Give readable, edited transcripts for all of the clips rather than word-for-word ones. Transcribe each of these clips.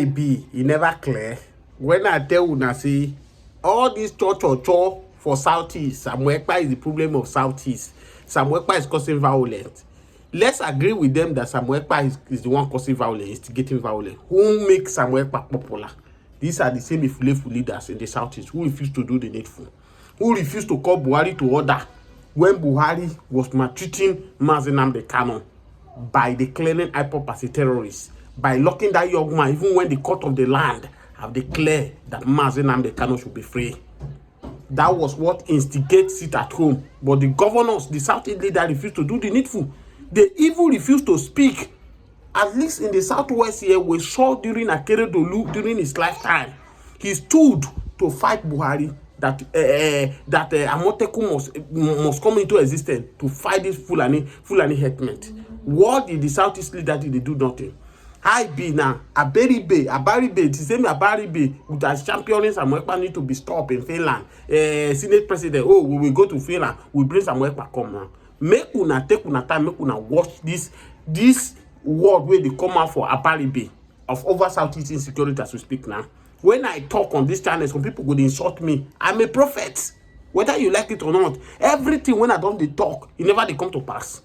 be e never clear when I tell una say all this cho for southeast. Samuel Ekpa is the problem of southeast. Samuel Ekpa is causing violence. Let's agree with them that Samuel Ekpa is the one causing violence, instigating violence. Who makes Samuel Ekpa popular? These are the same Ifulefu leaders in the southeast who refuse to do the needful, who refuse to call Buhari to order when Buhari was maltreating Mazi Nnamdi Kanu by declaring IPOB as a terrorist, by locking that young man, even when the court of the land have declared that Mazi Nnamdi Kanu should be free. That was what instigates it at home. But the governors, the Southeast leader, refused to do the needful. They even refused to speak. At least in the Southwest here, we saw during Akeredolu, during his lifetime, he stood to fight Buhari that Amoteku must come into existence to fight this Fulani headment. What did the Southeast leader do? They do nothing. I be now Abaribe, the same Abaribe that championing Samuel Ekpa need to be stopped in Finland. Senate president, oh, we will go to Finland, we bring Samuel Ekpa come now. Make una take una time, make una watch this word where they come out for Abaribe of over Southeast insecurity as we speak now. When I talk on this channel, some people would insult me. I'm a prophet. Whether you like it or not, everything when I don't talk, it never they come to pass.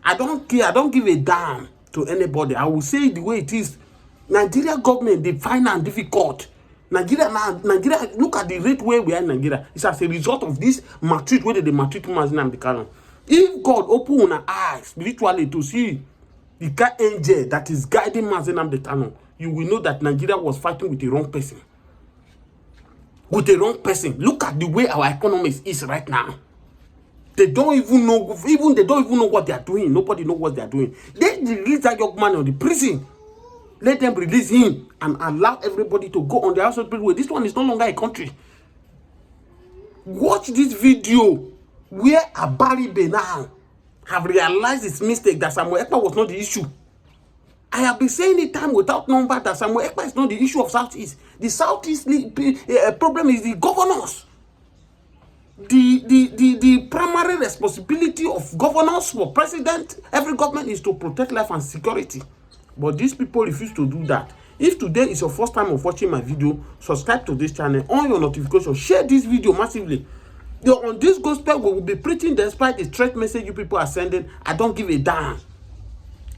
I don't care, I don't give a damn to anybody. I will say it the way it is. Nigeria government, they find it difficult. Nigeria, look at the rate where we are in Nigeria. It's as a result of this maltreat, where they maltreat Mazi Nnamdi Kanu. If God open our eyes spiritually to see the guy angel that is guiding Mazi Nnamdi Kanu, you will know that Nigeria was fighting with the wrong person. With the wrong person. Look at the way our economy is right now. They don't even know, they don't even know what they are doing. Nobody knows what they are doing. They release that young man on the prison. Let them release him and allow everybody to go on their household way. This one is no longer a country. Watch this video where Abaribe now have realized his mistake that Samuel Ekpa was not the issue. I have been saying it time without number that Samuel Ekpa is not the issue of Southeast. The Southeast problem is the governors. The primary responsibility of governors for president, every government, is to protect life and security. But these people refuse to do that. If today is your first time of watching my video, subscribe to this channel, on your notification, share this video massively. On this gospel, we will be preaching despite the threat message you people are sending. I don't give a damn.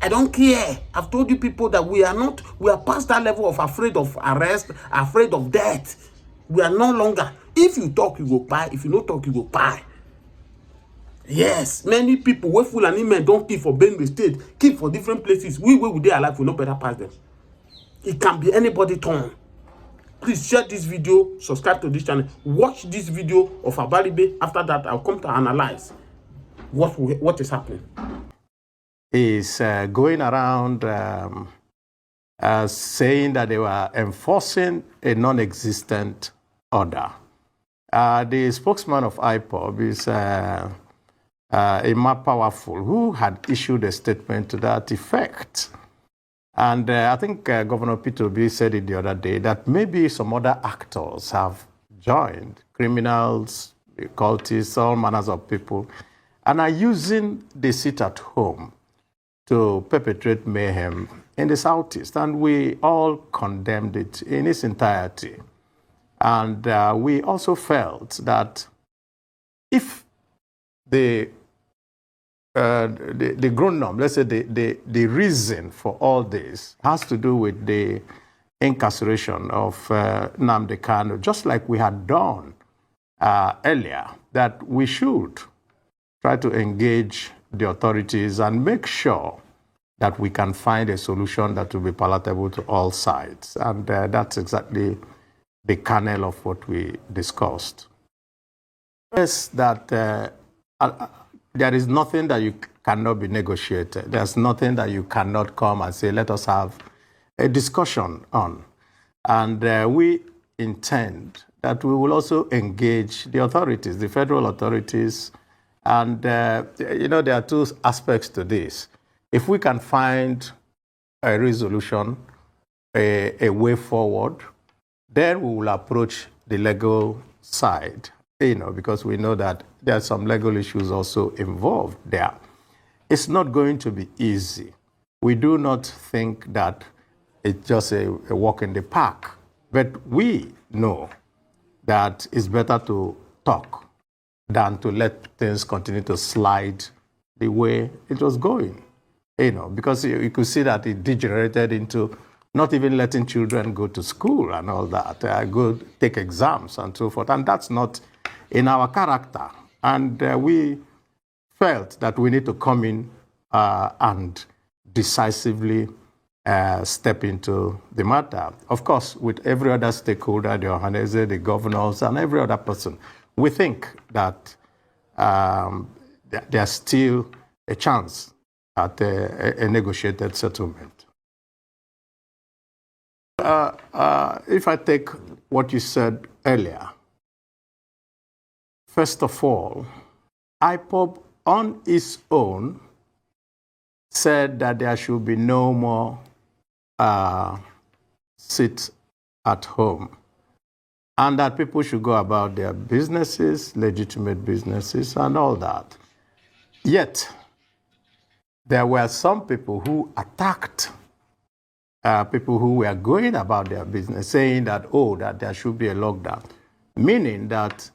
I don't care. I've told you people that we are past that level of afraid of arrest, afraid of death. We are no longer. If you talk, you go buy. If you don't talk, you go buy. Yes, many people where Fulani men don't keep for Benue State, keep for different places. We will they alive, we no better pass them. It can be anybody turn. Please share this video, subscribe to this channel, watch this video of Abaribe. After that, I'll come to analyze what is happening. Is going around saying that they were enforcing a non-existent order. The spokesman of IPOB is Emma Powerful, who had issued a statement to that effect. And I think Governor Peter Obi said it the other day that maybe some other actors have joined, criminals, cultists, all manners of people, and are using the seat at home to perpetrate mayhem in the Southeast. And we all condemned it in its entirety. And we also felt that if the grown-up, let's say the reason for all this has to do with the incarceration of Nnamdi Kanu, just like we had done earlier, that we should try to engage the authorities and make sure that we can find a solution that will be palatable to all sides. And that's exactly the kernel of what we discussed. Yes, that there is nothing that you cannot be negotiated. There's nothing that you cannot come and say, let us have a discussion on. And we intend that we will also engage the authorities, the federal authorities. And, there are two aspects to this. If we can find a resolution, a way forward, then we will approach the legal side, because we know that there are some legal issues also involved there. It's not going to be easy. We do not think that it's just a walk in the park. But we know that it's better to talk than to let things continue to slide the way it was going. Because you could see that it degenerated into not even letting children go to school and all that, go take exams and so forth. And that's not in our character. And we felt that we need to come in and decisively step into the matter. Of course, with every other stakeholder, the Ohanese, the governors, and every other person, we think that there's still a chance at a negotiated settlement. If I take what you said earlier, first of all, IPOB on its own said that there should be no more sit at home, and that people should go about their businesses, legitimate businesses, and all that. Yet, there were some people who attacked people who were going about their business, saying that, that there should be a lockdown, meaning that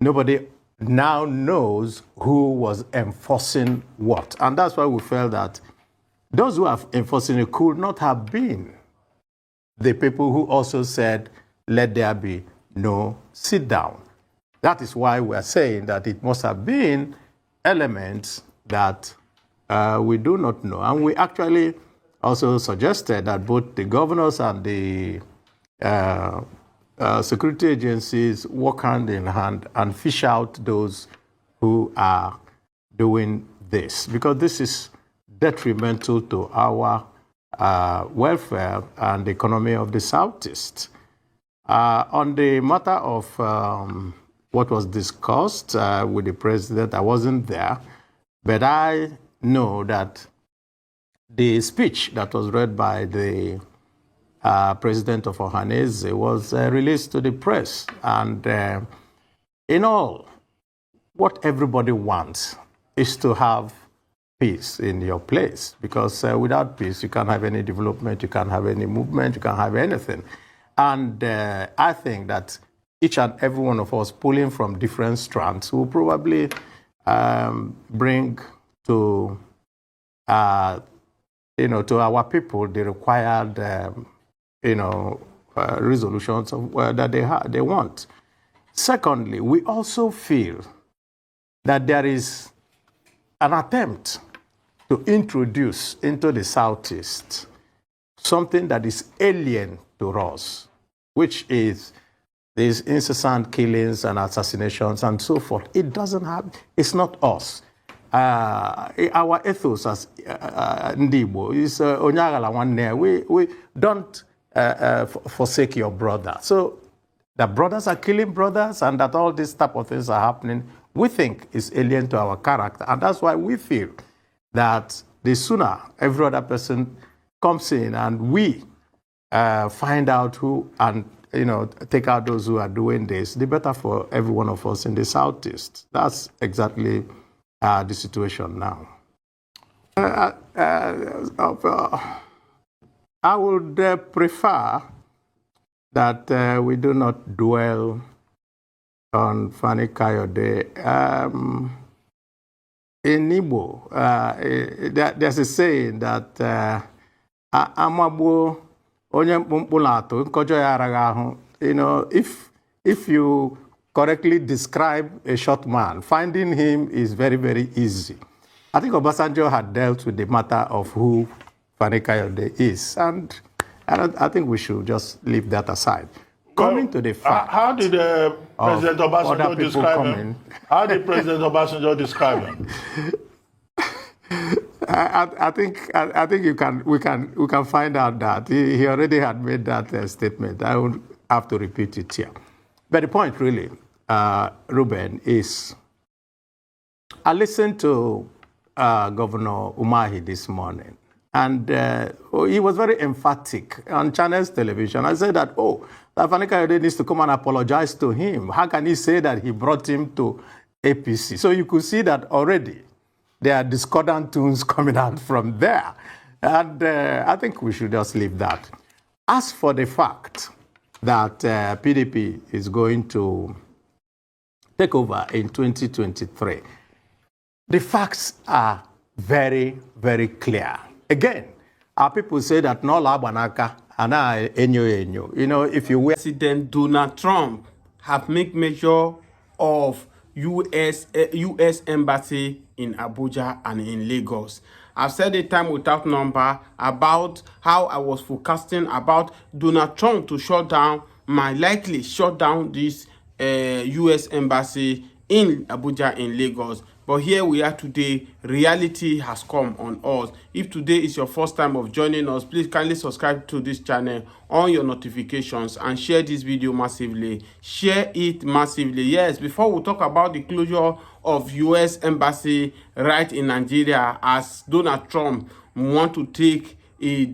nobody now knows who was enforcing what. And that's why we felt that those who are enforcing it could not have been the people who also said, let there be no sit down. That is why we are saying that it must have been elements that we do not know. And we actually also suggested that both the governors and the security agencies work hand in hand and fish out those who are doing this, because this is detrimental to our welfare and the economy of the Southeast. On the matter of what was discussed with the president, I wasn't there, but I know that the speech that was read by the president of Ohanese was released to the press. And in all, what everybody wants is to have peace in your place, because without peace, you can't have any development, you can't have any movement, you can't have anything. And I think that each and every one of us pulling from different strands will probably bring to to our people the required resolutions of, that they want. Secondly, we also feel that there is an attempt to introduce into the Southeast something that is alien to us, which is these incessant killings and assassinations and so forth. It doesn't have, it's not us. Our ethos as Ndibo is Onyagala one. We don't forsake your brother. So the brothers are killing brothers, and that all these type of things are happening, we think is alien to our character. And that's why we feel that the sooner every other person comes in and we find out who and take out those who are doing this, the better for every one of us in the Southeast. That's exactly the situation now. I would prefer that we do not dwell on Fani Kayode. In Igbo, there's a saying that Amabo onye mkpulato nkojo ya araga ahụ. If you correctly describe a short man, finding him is very, very easy. I think Obasanjo had dealt with the matter of who Fani Kayode is, and I think we should just leave that aside. Coming to the fact, how did President Obasanjo describe him? How did President Obasanjo describe him? I think we can find out that he already had made that statement. I won't have to repeat it here. But the point really, Ruben, is I listened to Governor Umahi this morning, and he was very emphatic on Channels Television. I said that, that Fani Kayode needs to come and apologize to him. How can he say that he brought him to APC? So you could see that already there are discordant tunes coming out from there. And I think we should just leave that. As for the fact that PDP is going to take over in 2023, the facts are very, very clear. Again, our people say that no labanaka and enyo. You know, if you were President Donald Trump have made measure of US embassy in Abuja and in Lagos. I've said a time without number about how I was forecasting about Donald Trump to likely shut down this US embassy in Abuja, in Lagos. But here we are today. Reality has come on us. If today is your first time of joining us, please kindly subscribe to this channel, on your notifications, and share this video massively. Share it massively. Yes, before we talk about the closure of US embassy right in Nigeria, as Donald Trump want to take a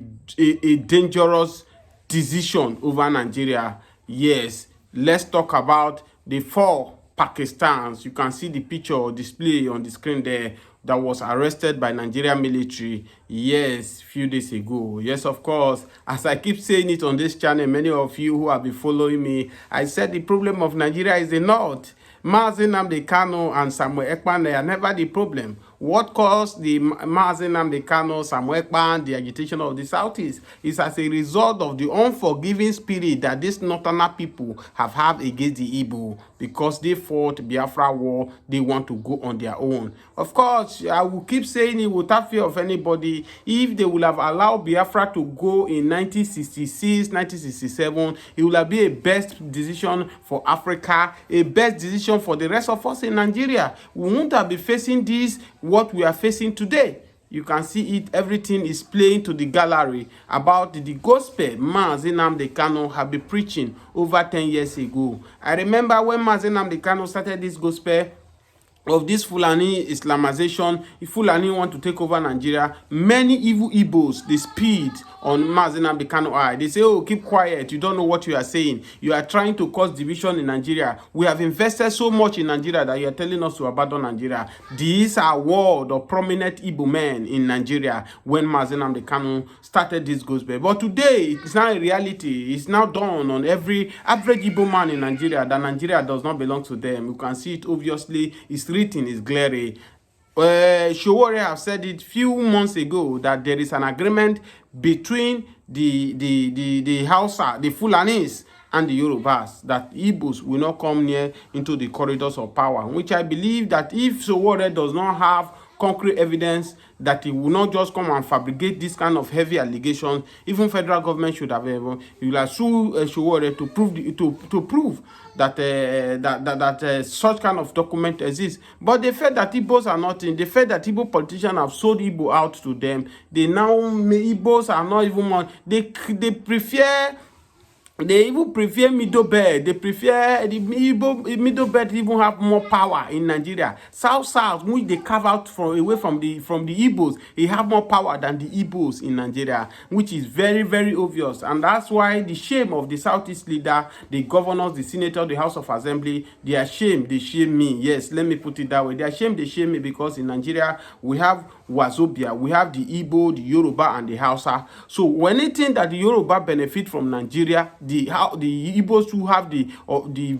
dangerous decision over Nigeria. Yes, let's talk about the 4 Pakistanis. You can see the picture display on the screen there, that was arrested by Nigerian military, yes, few days ago. Yes, of course, as I keep saying it on this channel, many of you who have been following me, I said the problem of Nigeria is the north. Mazi Nnamdi Kanu and Samuel Ekpa, they are never the problem. What caused the Mazi Nnamdi Kanu, Samuel Ekpa, and the agitation of the Southeast is as a result of the unforgiving spirit that these northerner people have had against the Igbo, because they fought Biafra war. They want to go on their own. Of course, I will keep saying it without fear of anybody. If they would have allowed Biafra to go in 1966, 1967, it would have been a best decision for Africa, a best decision for the rest of us in Nigeria. We won't have been facing this, what we are facing today. You can see it, everything is playing to the gallery about the gospel Mazi Nnamdi Kanu have been preaching over 10 years ago. I remember when Mazi Nnamdi Kanu started this gospel of this Fulani Islamization. If Fulani want to take over Nigeria, many evil Igbos, they speed on Mazi Nnamdi Kanu eye. They say, oh, keep quiet, you don't know what you are saying. You are trying to cause division in Nigeria. We have invested so much in Nigeria that you are telling us to abandon Nigeria. These are word of prominent Igbo men in Nigeria when Mazi Nnamdi Kanu started this gospel. But today, it's now a reality. It's now dawned on every average Igbo man in Nigeria that Nigeria does not belong to them. You can see it obviously. It's written, is glaring. Showore have said it few months ago that there is an agreement between the Hausa, the Fulanis, and the Yorubas, that Igbos will not come near into the corridors of power, which I believe that if Showore does not have concrete evidence, that he will not just come and fabricate this kind of heavy allegations. Even federal government should have you will sue Showore to prove that such kind of document exists. But they felt that Igbos are not in. They felt that Igbo politicians have sold Igbo out to them. They now Igbos are not even more. They prefer. They even prefer middle belt. They prefer the middle belt even have more power in Nigeria. South, which they carve out away from the Igbos, they have more power than the Igbos in Nigeria, which is very, very obvious. And that's why the shame of the Southeast leader, the governors, the senator, the House of Assembly, they are ashamed. They shame me. Yes, let me put it that way. They are ashamed. They shame me, because in Nigeria we have Wazobia, we have the Igbo, the Yoruba, and the Hausa. So anything that the Yoruba benefit from Nigeria, the Igbos who have the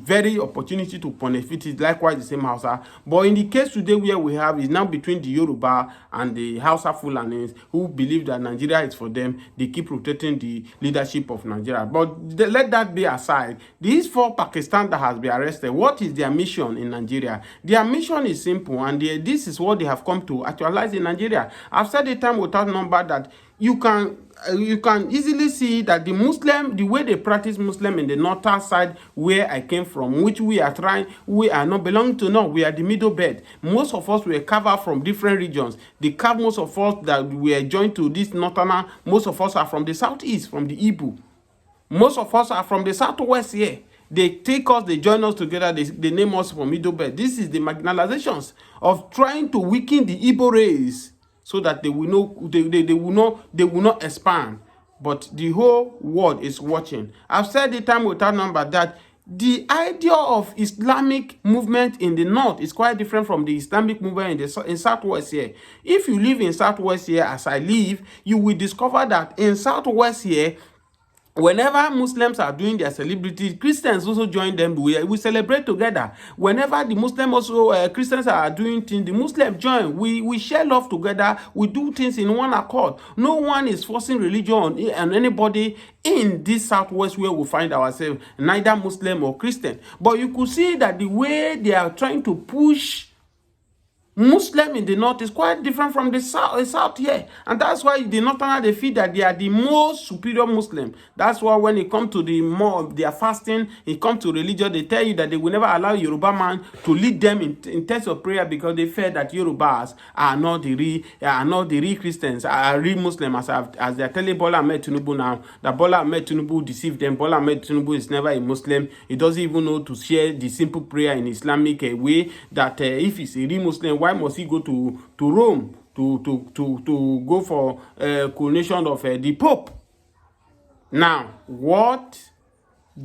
very opportunity to benefit it, likewise the same Hausa. But in the case today where we have is now between the Yoruba and the Hausa Fulanis, who believe that Nigeria is for them. They keep protecting the leadership of Nigeria. But let that be aside. These 4 Pakistanis that has been arrested, what is their mission in Nigeria? Their mission is simple, and this is what they have come to actualize in Nigeria. I've said a time without number that you can easily see that the way they practice Muslim in the northern side where I came from, which we are not belonging to now, we are the middle belt. Most of us were covered from different regions. They carve most of us that we are joined to this northerner. Most of us are from the southeast, from the Igbo. Most of us are from the southwest here. They take us, they join us together, they name us from middle belt. This is the marginalizations of trying to weaken the Igbo race, so that they will not expand. But the whole world is watching. I've said the time without number that the idea of Islamic movement in the north is quite different from the Islamic movement in southwest here. If you live in southwest here, as I live, you will discover that in southwest here, whenever Muslims are doing their celebrity, Christians also join them. We celebrate together. Whenever the Muslim also Christians are doing things, the Muslims join. We share love together. We do things in one accord. No one is forcing religion on anybody in this southwest where we find ourselves, neither Muslim or Christian. But you could see that the way they are trying to push Muslim in the north is quite different from the south here, and that's why the northerners, they feel that they are the most superior Muslim. That's why when it comes to their fasting, it comes to religion, they tell you that they will never allow Yoruba man to lead them in terms of prayer, because they fear that Yorubas are not the real Christians, are real Muslims, as they are telling Bola Ahmed Tinubu now, that Bola Ahmed Tinubu deceived them. Bola Ahmed Tinubu is never a Muslim. He doesn't even know to share the simple prayer in Islamic way, that if he's a real Muslim, why must he go to Rome to go for coronation of the Pope? Now, what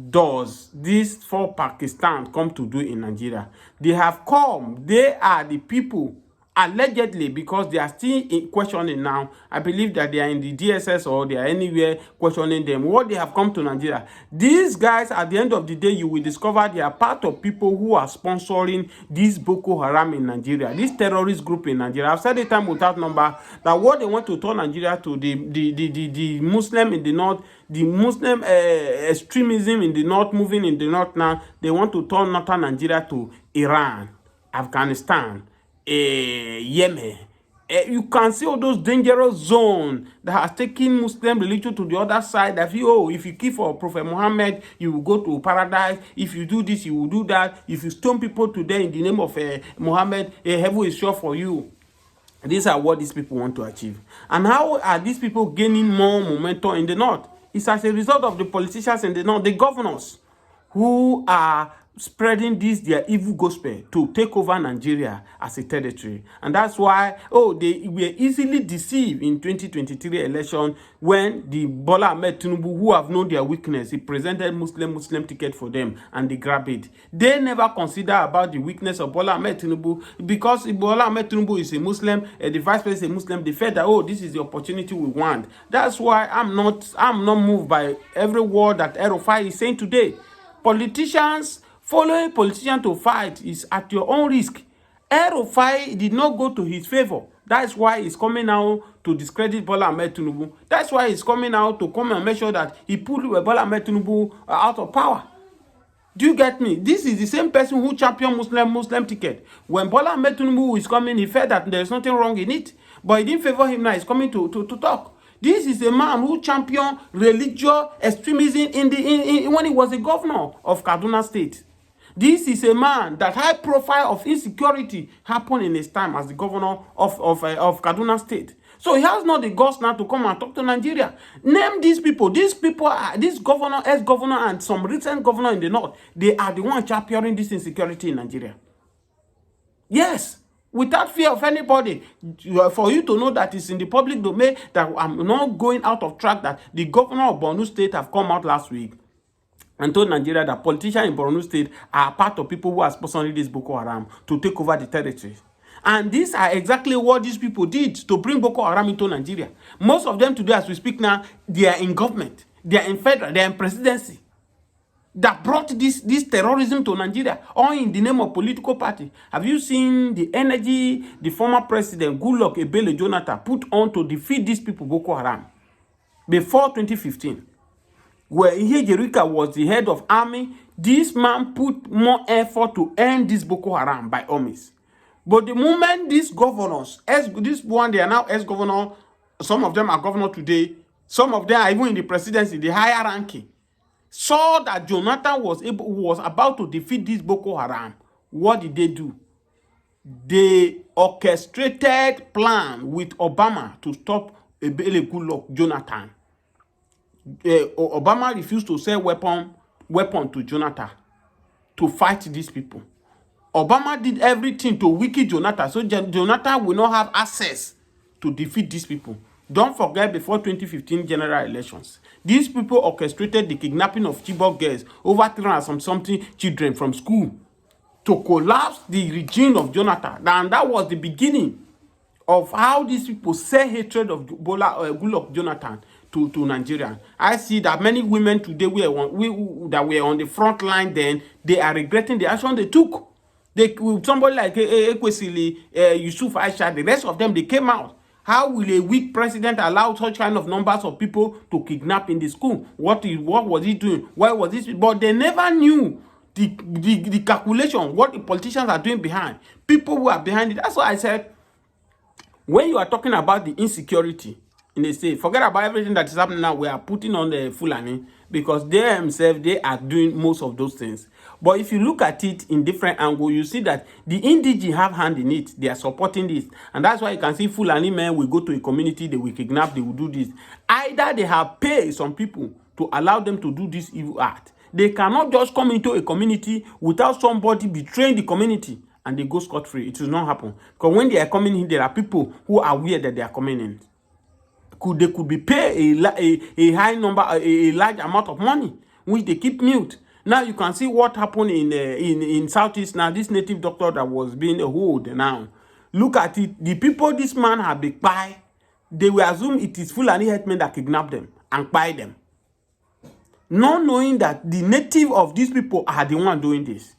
does this for Pakistan come to do in Nigeria? They have come. They are the people, allegedly, because they are still questioning now. I believe that they are in the DSS or they are anywhere questioning them. What they have come to Nigeria. These guys, at the end of the day, you will discover they are part of people who are sponsoring this Boko Haram in Nigeria, this terrorist group in Nigeria. I've said it time without number that what they want to turn Nigeria to, the Muslim in the north, the Muslim extremism in the north, moving in the north now, they want to turn northern Nigeria to Iran, Afghanistan, Yemen. You can see all those dangerous zones that has taken Muslim religion to the other side. That if you kill for Prophet Muhammad, you will go to paradise. If you do this, you will do that. If you stone people today in the name of Muhammad, heaven is sure for you. These are what these people want to achieve. And how are these people gaining more momentum in the north? It's as a result of the politicians in the north, the governors, who are spreading their evil gospel to take over Nigeria as a territory. And that's why they were easily deceived in 2023 election when the Bola Ahmed Tinubu, who have known their weakness, he presented Muslim ticket for them and they grabbed it. They never consider about the weakness of Bola Ahmed Tinubu, because Bola Ahmed Tinubu is a Muslim, the vice president is a Muslim. They felt that this is the opportunity we want. That's why I'm not moved by every word that El-Rufai is saying today. Following politicians to fight is at your own risk. El-Rufai did not go to his favor. That's why he's coming out to discredit Bola Ahmed Tinubu. That's why he's coming out to come and make sure that he put Bola Ahmed Tinubu out of power. Do you get me? This is the same person who championed Muslim ticket. When Bola Ahmed Tinubu is coming, he felt that there's nothing wrong in it. But he didn't favor him now. He's coming to talk. This is a man who championed religious extremism when he was a governor of Kaduna State. This is a man that high profile of insecurity happened in his time as the governor of Kaduna State. So he has not the guts now to come and talk to Nigeria. Name these people. These people are this governor, ex-governor, and some recent governor in the north. They are the ones championing this insecurity in Nigeria. Yes. Without fear of anybody, for you to know that it's in the public domain, that I'm not going out of track, that the governor of Borno State have come out last week and told Nigeria that politicians in Borno State are part of people who are sponsoring this Boko Haram to take over the territory. And these are exactly what these people did to bring Boko Haram into Nigeria. Most of them today, as we speak now, they are in government, they are in federal, they are in presidency. That brought this terrorism to Nigeria, all in the name of political party. Have you seen the energy the former president, Goodluck Ebele Jonathan, put on to defeat these people, Boko Haram, before 2015? Where Ihejerika was the head of army, this man put more effort to end this Boko Haram by armies. But the moment these governors, this one, they are now ex-governor, some of them are governor today, some of them are even in the presidency, the higher ranking, saw that Jonathan was about to defeat this Boko Haram. What did they do? They orchestrated plan with Obama to stop Ebele Goodluck Jonathan. Obama refused to sell weapon to Jonathan to fight these people. Obama did everything to weaken Jonathan, so Jonathan will not have access to defeat these people. Don't forget, before 2015 general elections, These people orchestrated the kidnapping of Chibok girls, over 300 something children from school, to collapse the regime of Jonathan. And that was the beginning of how these people say hatred of Goodluck Jonathan to Nigeria. I see that many women today that were on the front line then, they are regretting the action they took. With somebody like Ekwesili, Yusuf Aisha, the rest of them, they came out. How will a weak president allow such kind of numbers of people to kidnap in the school? What was he doing? Why was this? But they never knew the calculation, what the politicians are doing behind. People who are behind it. That's why I said, when you are talking about the insecurity in the state, forget about everything that is happening now. We are putting on the Fulani, because they themselves, they are doing most of those things. But if you look at it in different angle, you see that the indigene have hand in it. They are supporting this. And that's why you can see Fulani men will go to a community, they will kidnap, they will do this. Either they have paid some people to allow them to do this evil act. They cannot just come into a community without somebody betraying the community and they go scot-free. It will not happen. Because when they are coming in, there are people who are aware that they are coming in. They could be paid a high number, a large amount of money, which they keep mute. Now you can see what happened in Southeast. Now this native doctor that was being held now, look at it. The people this man had been by, they will assume it is Fulani herdsmen that kidnapped them and buy them, not knowing that the native of these people are the one doing this.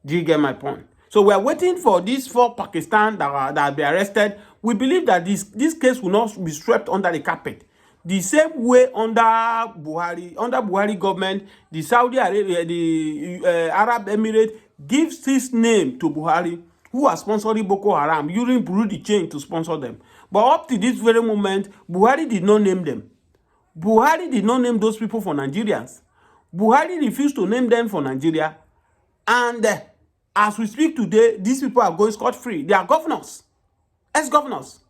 Do you get my point? So we are waiting for these 4 Pakistanis that will be arrested. We believe that this case will not be swept under the carpet. The same way under Buhari government, the Saudi Arabia, the Arab Emirates gives this name to Buhari, who are sponsoring Boko Haram, using Burundi chain to sponsor them. But up to this very moment, Buhari did not name them. Buhari did not name those people for Nigerians. Buhari refused to name them for Nigeria. And as we speak today, these people are going scot-free. They are governors, ex-governors.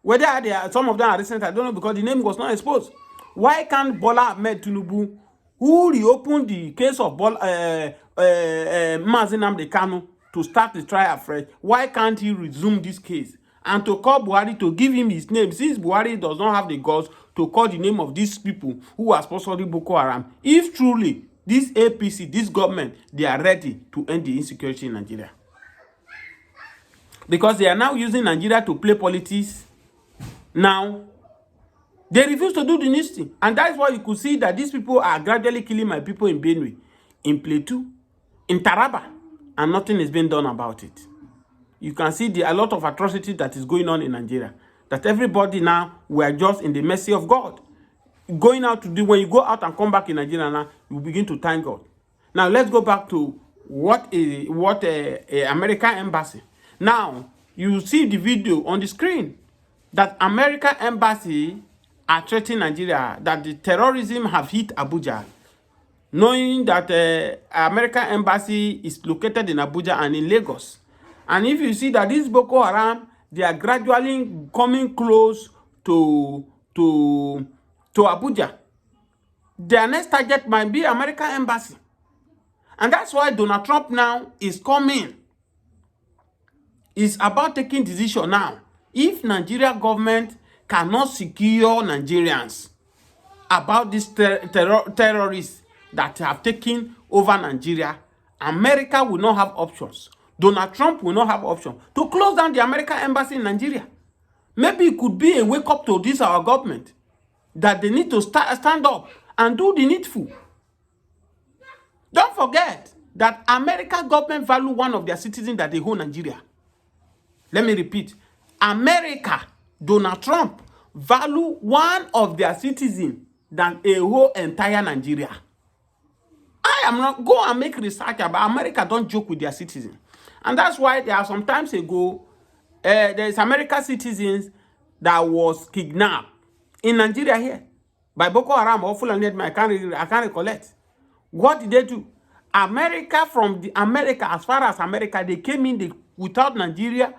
Whether they are, some of them are recent, I don't know, because the name was not exposed. Why can't Bola Ahmed Tinubu, who reopened the case of Mazi Nnamdi Kanu to start the trial afresh, why can't he resume this case? And to call Buhari, to give him his name, since Buhari does not have the guts to call the name of these people who are sponsoring Boko Haram, if truly this APC, this government, they are ready to end the insecurity in Nigeria. Because they are now using Nigeria to play politics. Now, they refuse to do the next thing. And that's why you could see that these people are gradually killing my people in Benue, in Plateau, in Taraba, and nothing is being done about it. You can see a lot of atrocity that is going on in Nigeria. That everybody now, we are just in the mercy of God. Going out to do, when you go out and come back in Nigeria now, you begin to thank God. Now, let's go back to what American embassy. Now, you see the video on the screen that American embassy are threatening Nigeria, that the terrorism have hit Abuja, knowing that American embassy is located in Abuja and in Lagos. And if you see that this Boko Haram, they are gradually coming close to Abuja, their next target might be American embassy. And that's why Donald Trump now is coming. It's about taking decision now. If Nigeria government cannot secure Nigerians about these terrorists that have taken over Nigeria, America will not have options. Donald Trump will not have options to close down the American embassy in Nigeria. Maybe it could be a wake up to this our government, that they need to stand up and do the needful. Don't forget that American government value one of their citizens that they hold Nigeria. Let me repeat. America, Donald Trump, value one of their citizens than a whole entire Nigeria. I am not go and make research about America. Don't joke with their citizens. And that's why there are some times ago, there is American citizens that was kidnapped in Nigeria here by Boko Haram or Fulani. I can't recollect. What did they do? America, as far as America, they came in without Nigeria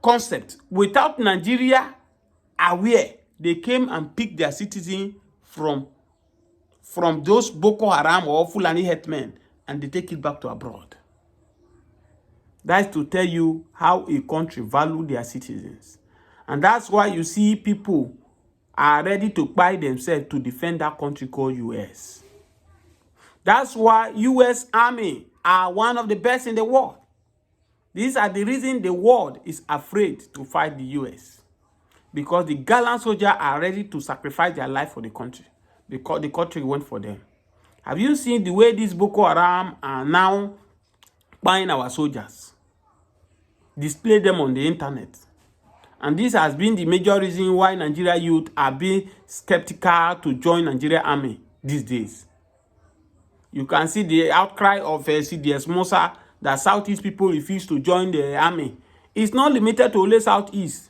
concept, without Nigeria aware. They came and picked their citizens from those Boko Haram or Fulani herdsmen, and they take it back to abroad. That's to tell you how a country value their citizens. And that's why you see people are ready to buy themselves to defend that country called US. That's why US Army are one of the best in the world. These are the reason the world is afraid to fight the US. Because the gallant soldiers are ready to sacrifice their life for the country. Because the country went for them. Have you seen the way these Boko Haram are now buying our soldiers? Display them on the internet. And this has been the major reason why Nigeria youth are being skeptical to join Nigeria army these days. You can see the outcry of CDS Musa that Southeast people refuse to join the army. It's not limited to only Southeast.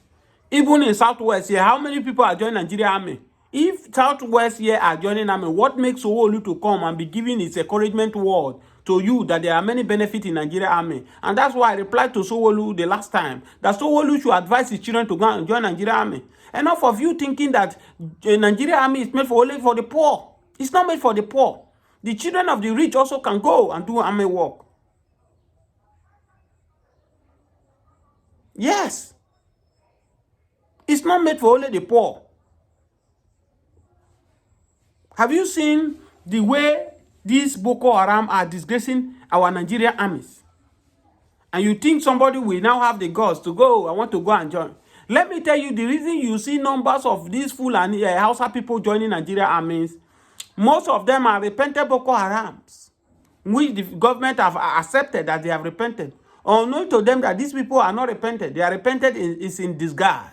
Even in Southwest here, how many people are joining Nigeria army? If Southwest here are joining army, what makes Owolu to come and be giving its encouragement word to you that there are many benefits in Nigeria army? And that's why I replied to Sowolu the last time that Sowolu should advise his children to go and join Nigeria army. Enough of you thinking that Nigeria army is made for only for the poor. It's not made for the poor. The children of the rich also can go and do army work. Yes. It's not made for only the poor. Have you seen the way these Boko Haram are disgracing our Nigerian armies? And you think somebody will now have the guts to go, I want to go and join. Let me tell you the reason you see numbers of these Fulani Hausa people joining Nigeria armies. Most of them are repentant Boko Harams, which the government have accepted that they have repented. Unknown to them that these people are not repented. They are repented is in disguise.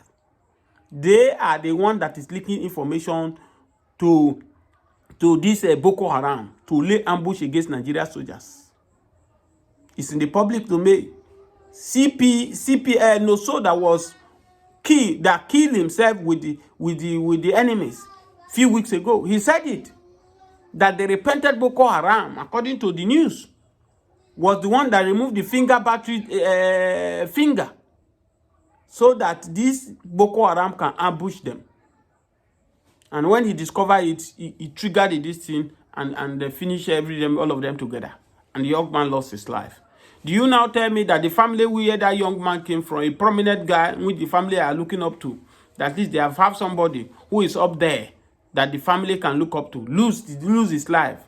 They are the one that is leaking information to this Boko Haram to lay ambush against Nigeria soldiers. It's in the public domain. CPL Noso that was killed himself with the enemies few weeks ago. He said it that the repented Boko Haram, according to the news, was the one that removed the finger so that this Boko Haram can ambush them. And when he discovered it, he triggered this thing and finished all of them together. And the young man lost his life. Do you now tell me that the family where that young man came from, a prominent guy which the family are looking up to, that at least they have somebody who is up there that the family can look up to, lose his life?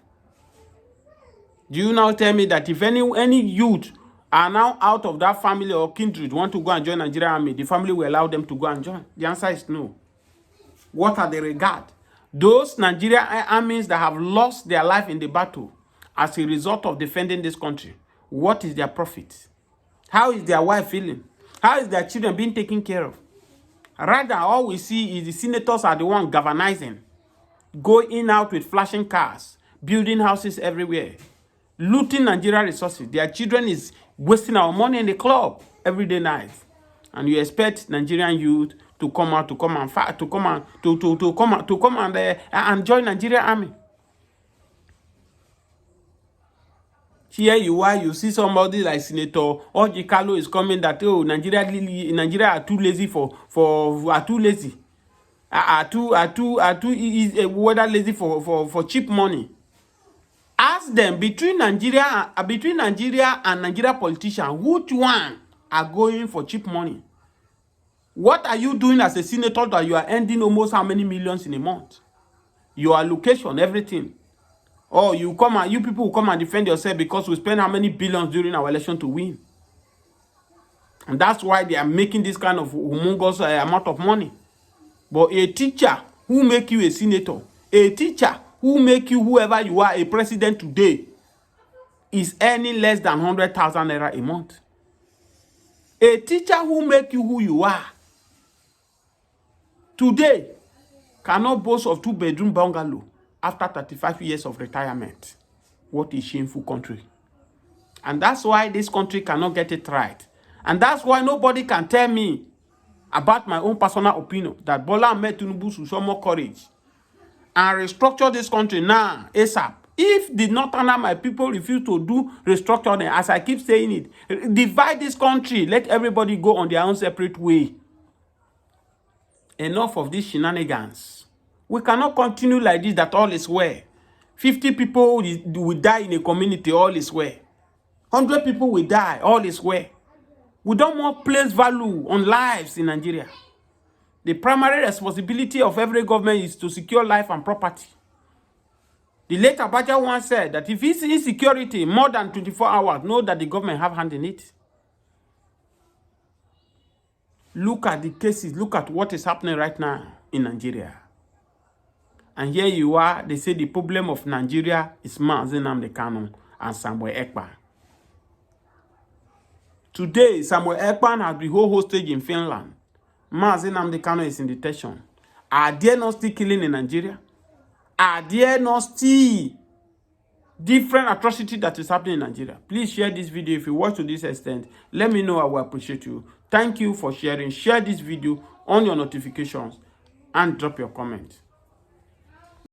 Do you now tell me that if any youth are now out of that family or kindred want to go and join Nigeria army, the family will allow them to go and join? The answer is no. What are the regard? Those Nigerian armies that have lost their life in the battle as a result of defending this country, what is their profit? How is their wife feeling? How is their children being taken care of? Rather, all we see is the senators are the ones galvanizing, going out with flashing cars, building houses everywhere, looting Nigerian resources. Their children is wasting our money in the club every day night. And you expect Nigerian youth to come out, to come and join Nigeria army. Here you are, you see somebody like Senator Ojikalo is coming that Nigeria are too lazy whether lazy for cheap money. Ask them between Nigeria and Nigeria politicians, which one are going for cheap money? What are you doing as a senator that you are earning almost how many millions in a month? Your allocation, everything. Or you people will come and defend yourself because we spend how many billions during our election to win. And that's why they are making this kind of humongous amount of money. But a teacher who make you a senator, a teacher who make you whoever you are, a president today, is earning less than 100,000 naira a month. A teacher who make you who you are today cannot boast of 2-bedroom bungalow after 35 years of retirement. What a shameful country. And that's why this country cannot get it right. And that's why nobody can tell me about my own personal opinion that Bola Ahmed Tinubu should show more courage and restructure this country now, ASAP. If the northern my people refuse to do restructuring, as I keep saying it, divide this country, let everybody go on their own separate way. Enough of these shenanigans. We cannot continue like this, that all is well. 50 people will die in a community, all is well. 100 people will die, all is well. We don't want place value on lives in Nigeria. The primary responsibility of every government is to secure life and property. The late Abacha once said that if it's insecurity more than 24 hours, know that the government have hand in it. Look at the cases. Look at what is happening right now in Nigeria. And here you are, they say the problem of Nigeria is Mazi Nnamdi Kanu and Samuel Ekpa. Today, Samuel Ekpa has been held hostage in Finland. Mazi Nnamdi Kanu is in detention. Are there not still killing in Nigeria? Are there not still different atrocities that is happening in Nigeria? Please share this video. If you watch to this extent, let me know. I will appreciate you. Thank you for sharing. Share this video on your notifications and drop your comment.